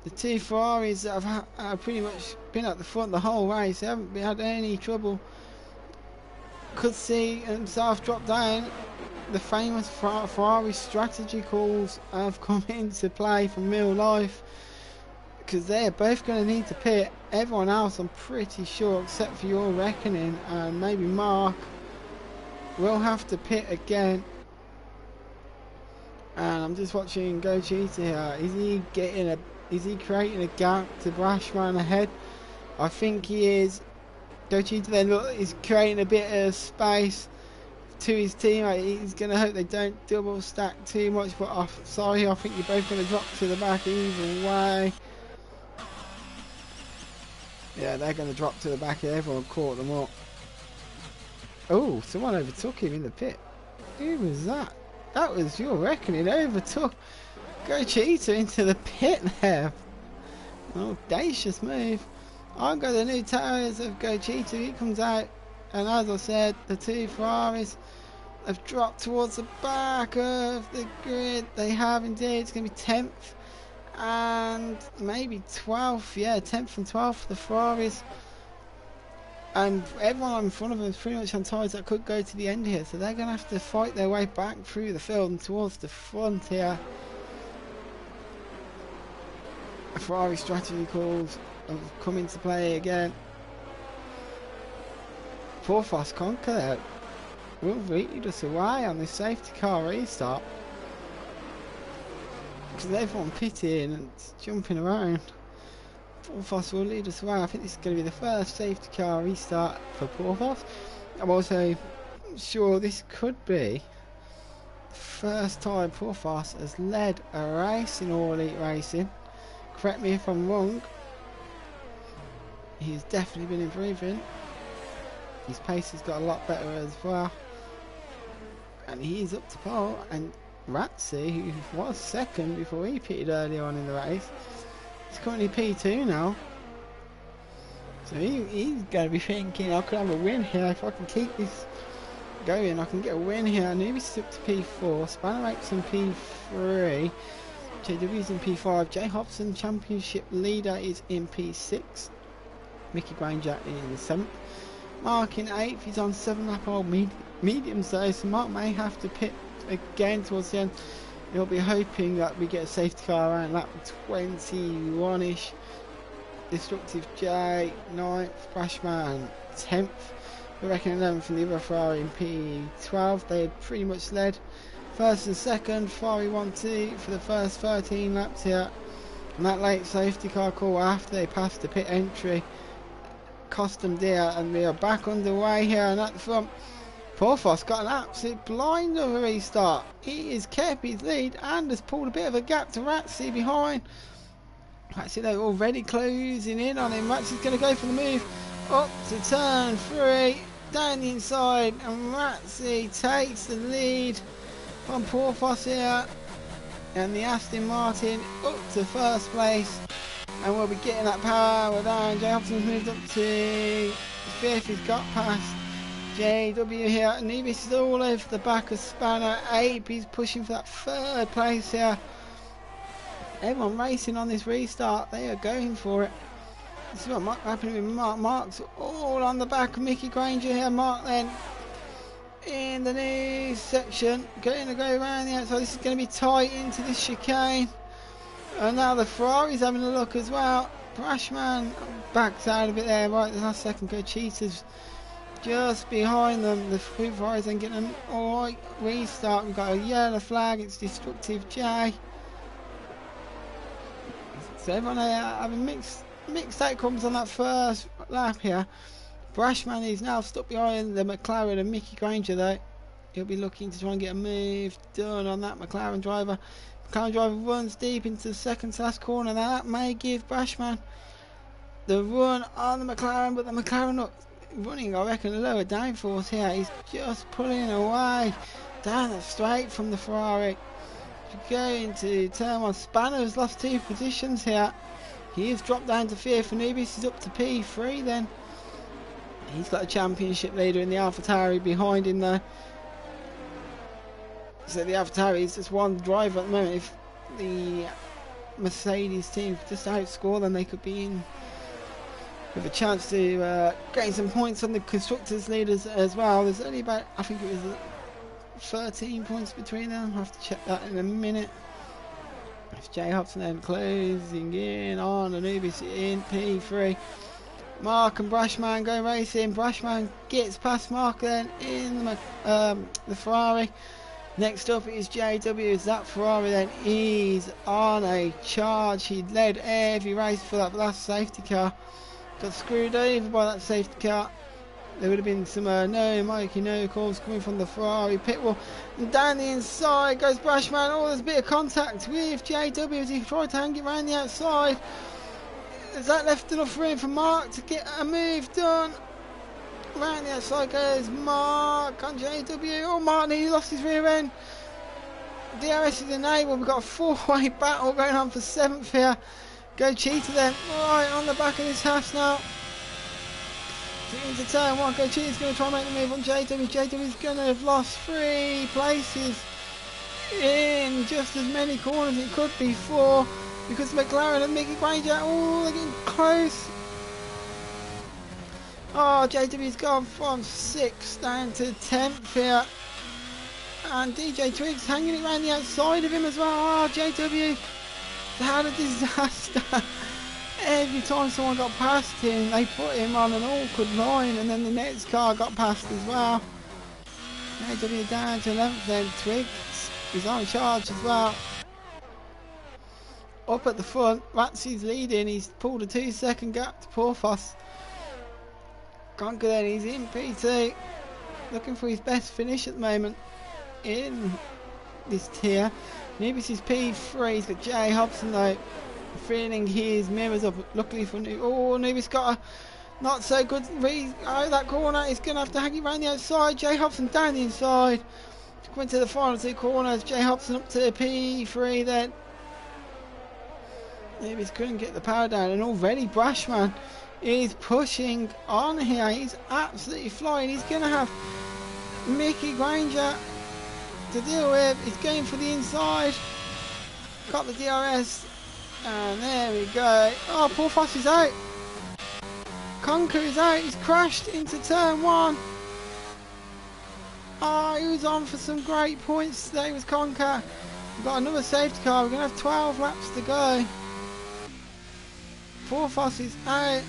The 2 Ferraris that have pretty much been at the front the whole race, they haven't had any trouble. Could see himself drop down. The famous Ferrari strategy calls have come into play from real life, because they're both going to need to pit. Everyone else I'm pretty sure, except for Your Reckoning and maybe Mark, will have to pit again. And I'm just watching Go Cheetah here. Is he creating a gap to Brashman ahead? I think he is. Go Cheetah then look, he's creating a bit of space. to his teammate. He's going to hope they don't double stack too much, but sorry, I think you're both going to drop to the back either way. Yeah, they're going to drop to the back here. Everyone caught them up. Oh, someone overtook him in the pit. Who was that? That was your reckoning. Overtook Go Cheetah into the pit there. Audacious move. I've got the new tyres of Go Cheetah. He comes out, and as I said, the two Ferraris have dropped towards the back of the grid. They have indeed. It's going to be 10th and maybe 12th. Yeah, 10th and 12th for the Ferraris. And everyone in front of them is pretty much on tyres that could go to the end here. So they're going to have to fight their way back through the field and towards the front here. Ferrari strategy calls have come into play again. Porthos conquer there will lead us away on this safety car restart, because everyone pitting and jumping around. Porthos will lead us away. I think this is going to be the first safety car restart for Porthos. I'm also sure this could be the first time Porthos has led a race in All Elite Racing. Correct me if I'm wrong. He's definitely been improving. His pace has got a lot better as well. And he's up to pole. And Ratsy, who was second before he pitted earlier on in the race, he's currently P2 now. So he's going to be thinking, I could have a win here. If I can keep this going, I can get a win here. Newbie's up to P4. Spanner Rake's in P3. JW's in P5. Jay Hobson, championship leader, is in P6. Mickey Granger in 7th. Mark in 8th. He's on 7-lap old mediums though, so Mark may have to pit again towards the end. He'll be hoping that we get a safety car around lap 21-ish. Destructive J 9th. Brashman 10th. We reckon 11th from the other Ferrari in P12. They had pretty much led first and second. Ferrari 1-2 for the first 13 laps here. And that late safety car call after they passed the pit entry cost them dear, and we are back underway here. And at the front, Porthos got an absolute blind of a restart. He has kept his lead and has pulled a bit of a gap to Ratsy behind. Ratsy, they're already closing in on him. Ratsy's going to go for the move up to turn 3, down the inside, and Ratsy takes the lead from Porthos here. And the Aston Martin up to first place, and we'll be getting that power down. Jay Hobson's moved up to 5th. He's got past JW here. Nevis is all over the back of Spanner. Abe, he's pushing for that 3rd place here. Everyone racing on this restart. They are going for it. This is what happening with Mark. Mark's all on the back of Mickey Granger here. Mark then in the new section, going to go around the outside. This is going to be tight into this chicane. And now the Ferrari's having a look as well. Brashman backs out of it there, right, the last second. Go Cheetah's just behind them. The three Ferraris then getting an alright restart. We've got a yellow flag, it's Destructive J. So everyone having mixed outcomes on that first lap here. Brashman is now stuck behind the McLaren and Mickey Granger though. He'll be looking to try and get a move done on that McLaren driver. McLaren driver runs deep into the second to last corner. Now that may give Brashman the run on the McLaren, but the McLaren not running, I reckon, a lower downforce here. He's just pulling away down the straight from the Ferrari. Going to turn 1. Spanner has lost 2 positions here. He has dropped down to 5th. Anubis is up to P3 then. He's got a championship leader in the AlphaTauri behind him though. So the AlphaTauri is just one driver at the moment. If the Mercedes team just outscore them, they could be in with a chance to gain some points on the constructors leaders as well. There's only about, I think it was 13 points between them. I'll have to check that in a minute. It's Jay Hobson then closing in on Anubis in P3. Mark and Brashman go racing. Brashman gets past Mark then in the Ferrari. Next up is JW. That Ferrari then is on a charge. He led every race for that last safety car. Got screwed over by that safety car. there would have been some no Mikey no calls coming from the Ferrari pit wall. And down the inside goes Brashman. Oh, there's a bit of contact with JW as he tried to hang it around the outside. Has that left enough room for Mark to get a move done? Round the outside goes Mark on JW. Oh, Martin, he lost his rear end. DRS is enabled. We've got a four-way battle going on for 7th here. Go Cheetah then. Right on the back of this house now. Into turn 1. Go Cheetah's going to try and make the move on JW. JW's going to have lost 3 places in just as many corners. It could be 4 because McLaren and Mickey Granger, oh, they're getting close. Oh, JW's gone from 6th down to 10th here. And DJ Twigs hanging it around the outside of him as well. Oh, JW had a disaster. Every time someone got past him, they put him on an awkward line, and then the next car got past as well. JW down to 11th then. Twigs is on charge as well. Up at the front, Ratsy's leading. He's pulled a 2-second gap to Porthos. Conker then, he's in P2. Looking for his best finish at the moment in this tier. Nubis is P3. He's got Jay Hobson though, feeling his mirrors up. Luckily for Nubis. Oh, Nubis got a not so good read. Oh, that corner. He's going to have to hang it around the outside. Jay Hobson down the inside. Went to the final 2 corners. Jay Hobson up to P3 then. Nubis couldn't get the power down, and already Brashman is pushing on here. He's absolutely flying. He's going to have Mickey Granger to deal with. He's going for the inside. Got the DRS. And there we go. Oh, Porthos is out. Conker is out. He's crashed into turn 1. Oh, he was on for some great points today with Conker. We've got another safety car. We're going to have 12 laps to go. Porthos is out.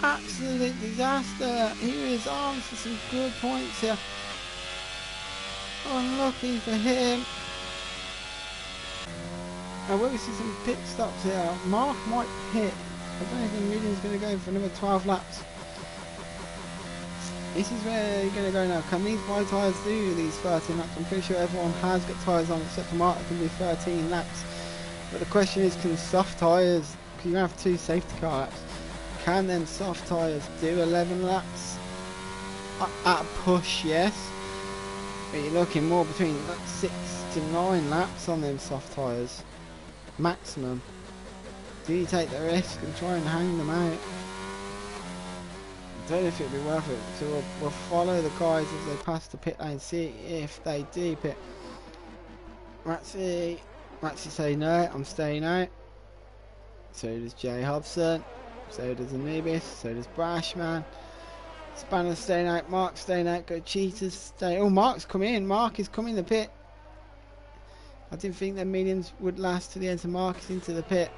Absolute disaster. He was on for some good points here. Unlucky for him. And will we see some pit stops here? Mark might pit. I don't know if the medium's going to go for another 12 laps. This is where you're going to go now. Can these wide tyres do these 13 laps? I'm pretty sure everyone has got tyres on except for Mark. It can do 13 laps. But the question is, can soft tyres, because you have 2 safety car laps, can then soft tyres do 11 laps? At a push, yes. But you're looking more between 6 to 9 laps on them soft tyres. Maximum. Do you take the risk and try and hang them out? I don't know if it'll be worth it. So we'll follow the guys as they pass the pit lane, see if they do pit. Ratsy say no, I'm staying out. So does Jay Hobson. So does Anubis. So does Brashman. Spanner's staying out. Mark's staying out. Go Cheetah's stay. Oh, Mark's come in. Mark is coming in the pit. I didn't think their mediums would last to the end, so Mark is into the pit.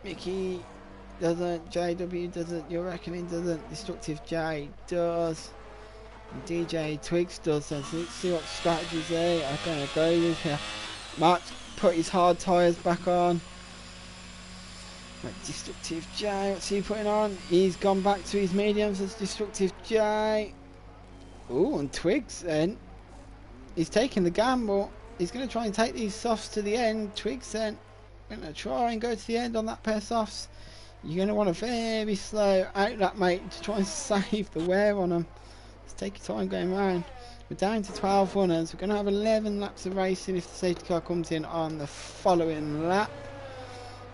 Mickey doesn't. JW doesn't. You're reckoning doesn't. Destructive J does. And DJ Twigs does. So let's see what strategies they are going to go with here. Mark's put his hard tyres back on. Right, Destructive J, what's he putting on? He's gone back to his mediums as Destructive J. Ooh, and Twigs then. He's taking the gamble. He's going to try and take these softs to the end. Twigs then going to try and go to the end on that pair of softs. You're going to want a very slow outlap, mate, to try and save the wear on them. Let's take your time going round. We're down to 12 runners. We're going to have 11 laps of racing if the safety car comes in on the following lap.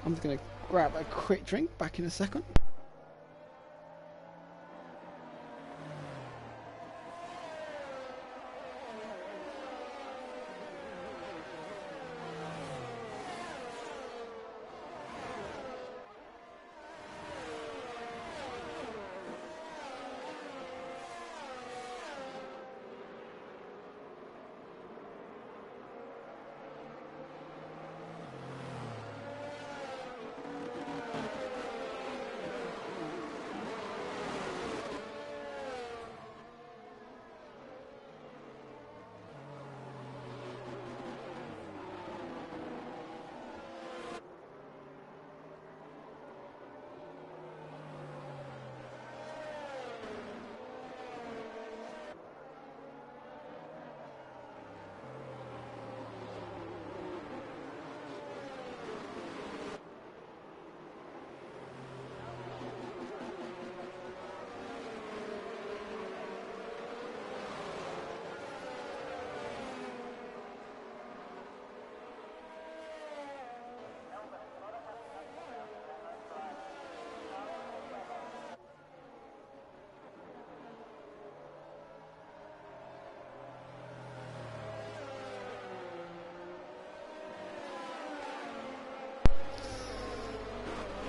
I'm just going to grab a quick drink. Back in a second.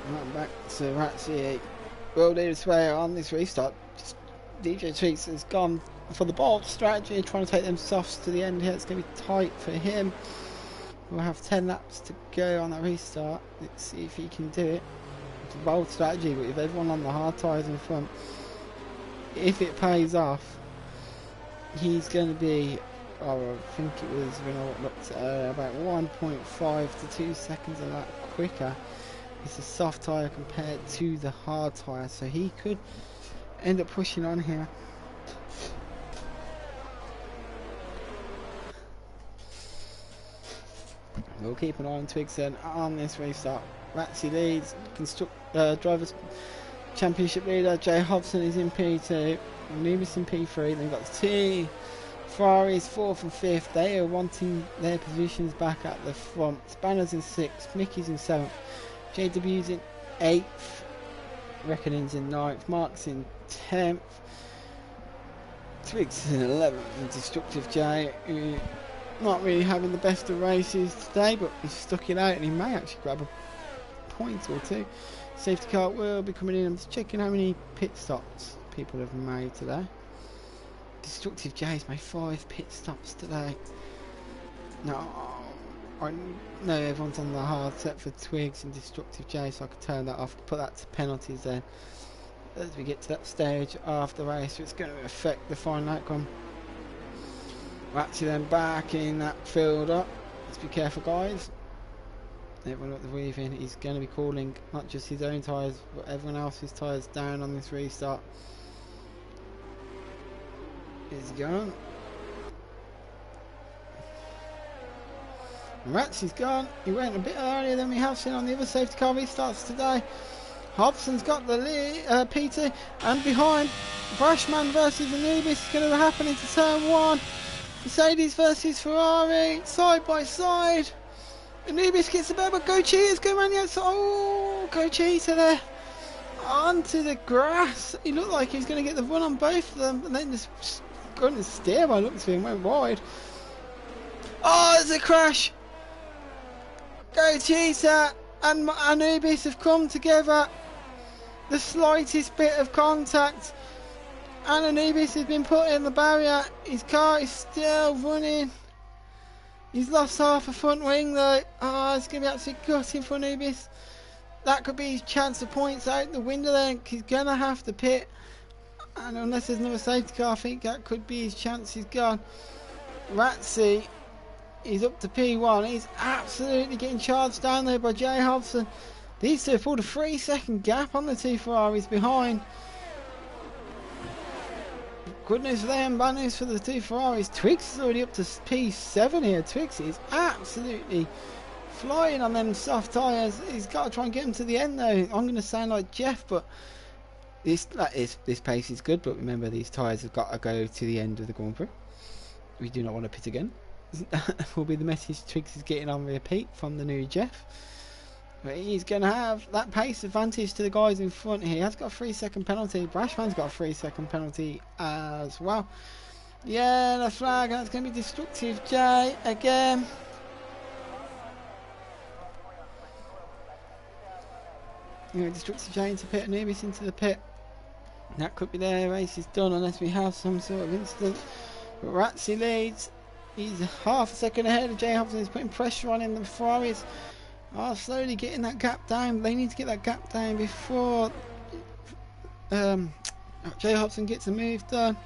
Right, back to Ratsy. Will do this way on this restart. DJ Treats has gone for the bold strategy, trying to take them softs to the end here. It's going to be tight for him. We'll have 10 laps to go on that restart. Let's see if he can do it. It's a bold strategy, but with everyone on the hard tyres in front, if it pays off, he's going to be, oh, I think it was when I looked at about 1.5 to 2 seconds of that quicker. It's a soft tyre compared to the hard tyre, so he could end up pushing on here. We'll keep an eye on Twigs then on this restart. Ratsy leads, Drivers' Championship leader Jay Hobson is in P2, Anubis in P3. Then we've got the Ferraris 4th and 5th. They are wanting their positions back at the front. Spanner's in 6th, Mickey's in 7th, JW's in 8th, Reckoning's in 9th, Mark's in 10th, Twigs is in 11th, and Destructive J, who not really having the best of races today, but he's stuck it out and he may actually grab a point or two. Safety car will be coming in. I'm just checking how many pit stops people have made today. Destructive J's made 5 pit stops today. Now, I know everyone's on the hard set for Twigs and Destructive J, so I could turn that off, put that to penalties then as we get to that stage after the race. So it's going to affect the final outcome. We're actually then back in that field up. Let's be careful, guys. Everyone at the weaving, he's going to be calling not just his own tyres but everyone else's tyres down on this restart. He's gone. Ratsy's gone. He went a bit earlier than we have seen on the other safety car restarts today. Hobson's got the lead, P2, and behind, Brashman versus Anubis is going to happen into turn 1. Mercedes versus Ferrari, side by side. Anubis gets the better, but Go Cheetah's going around the outside. Oh, Go Cheetah there. Onto the grass. He looked like he was going to get the run on both of them, and then just going to steer by looks of him, went wide. Oh, there's a crash. Go Cheetah and Anubis have come together. The slightest bit of contact, and Anubis has been put in the barrier. His car is still running. He's lost half a front wing though. Oh, it's going to be absolutely gutting for Anubis. That could be his chance of points out the window then. He's going to have to pit. And unless there's another safety car, I think that could be his chance. He's gone. Ratsy, he's up to P1. He's absolutely getting charged down there by Jay Hobson. These two have pulled a 3-second gap on the two Ferraris behind. Good news for them, bad news for the two Ferraris. Twigs is already up to P7 here. Twigs is absolutely flying on them soft tyres. He's got to try and get him to the end though. I'm going to sound like Jeff, but this pace is good. But remember, these tyres have got to go to the end of the Grand Prix. We do not want to pit again. That will be the message Twigs is getting on repeat from the new Jeff. But he's going to have that pace advantage to the guys in front here. He has got a 3-second penalty. Brashman's got a 3-second penalty as well. Yeah, the flag, that's going to be Destructive J again. Destructive J into pit, Anubis into the pit. That could be their race is done unless we have some sort of incident. But Ratsy leads. He's half a second ahead of Jay Hobson. He's putting pressure on him. The Ferraris are slowly getting that gap down. They need to get that gap down before Jay Hobson gets a move done.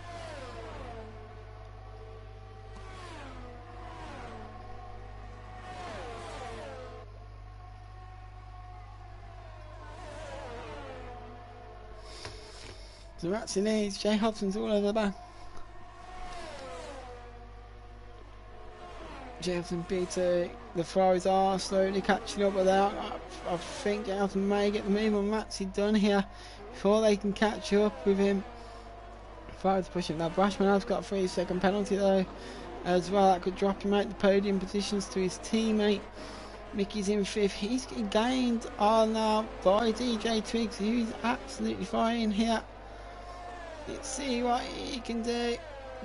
So Ratsy leads. Jay Hobson's all over the back. Jefferson Peter, the Ferraris are slowly catching up with that. I think Jefferson may get the move on Ratsy done here before they can catch up with him. Ferraris pushing now. Brashman has got a 3-second penalty though as well. That could drop him out the podium positions to his teammate. Mickey's in 5th. He's getting gained on now by DJ Twigs, who's absolutely flying here. Let's see what he can do.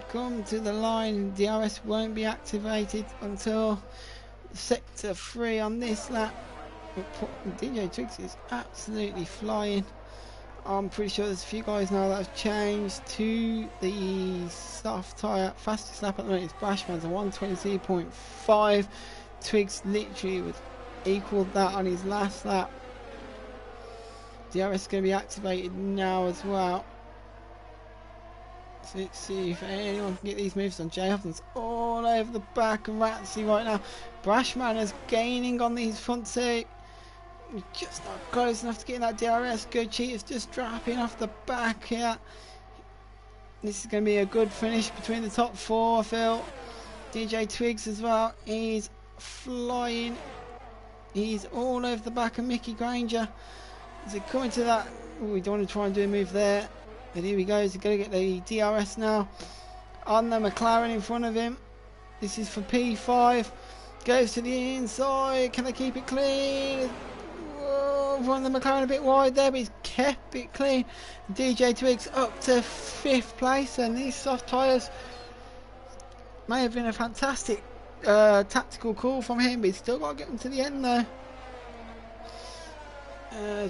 Come to the line. DRS won't be activated until sector 3 on this lap. DJ Twigs is absolutely flying. I'm pretty sure there's a few guys now that have changed to the soft tyre. Fastest lap at the moment is Brashman's a 122.5. Twigs literally would equal that on his last lap. DRS is going to be activated now as well. So let's see if anyone can get these moves on. Jay Hobson's all over the back of Ratsy right now. Brashman is gaining on these front two. Just not close enough to get in that DRS. Good Cheetah's just dropping off the back here. This is going to be a good finish between the top four, I feel. DJ Twigs as well. He's flying. He's all over the back of Mickey Granger. Is it coming to that? Ooh, we don't want to try and do a move there. And here he goes. He's going to get the DRS now. On the McLaren in front of him. This is for P5. Goes to the inside. Can they keep it clean? Run the McLaren a bit wide there, but he's kept it clean. DJ Twigs up to 5th place, and these soft tyres may have been a fantastic tactical call from him, but he's still got to get them to the end though.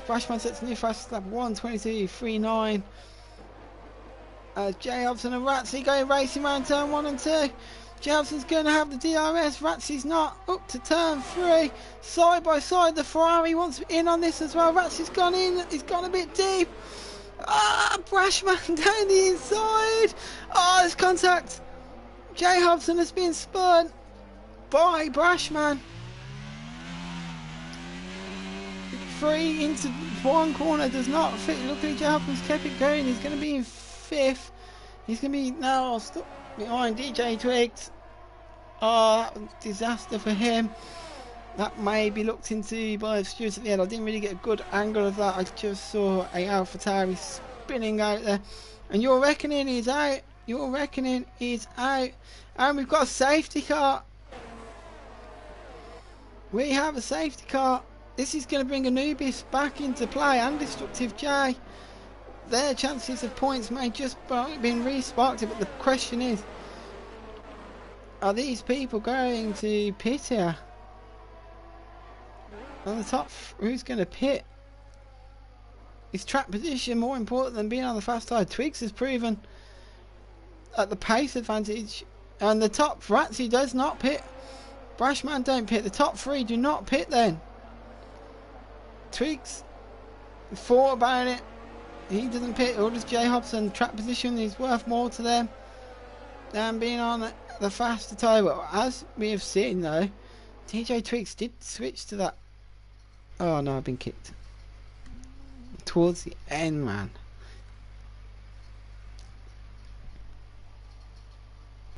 Brashman sets a new fastest lap 1:22.39. Jay Hobson and Ratsy going racing around turn 1 and 2. Jay Hobson's going to have the DRS, Ratsy's not. Up to turn 3, side by side. The Ferrari wants in on this as well. Ratsy's gone in, he's gone a bit deep. Brashman down the inside. There's contact. Jay Hobson has been spun by Brashman. 3 into 1 corner does not fit. Look at Jay Hobson's kept it going. He's going to be in 5th. He's going to be now stuck behind DJ Twigs. That was a disaster for him. That may be looked into by the stewards at the end. I didn't really get a good angle of that. I just saw a AlphaTauri spinning out there. And your reckoning is out. Your reckoning is out. And we've got a safety car. We have a safety car. This is going to bring Anubis back into play and Destructive J. Their chances of points may just been re-sparked, but the question is, are these people going to pit here? On the top, who's going to pit? Is track position more important than being on the fast side? Twigs has proven at the pace advantage, and the top Ratsy does not pit. Brashman don't pit. The top 3 do not pit then. Twigs thought about it. He doesn't pit, or does Jay Hobson. Track position is worth more to them than being on the faster tyre. But as we have seen though, DJ Twigs did switch to that. Oh no, I've been kicked towards the end, man.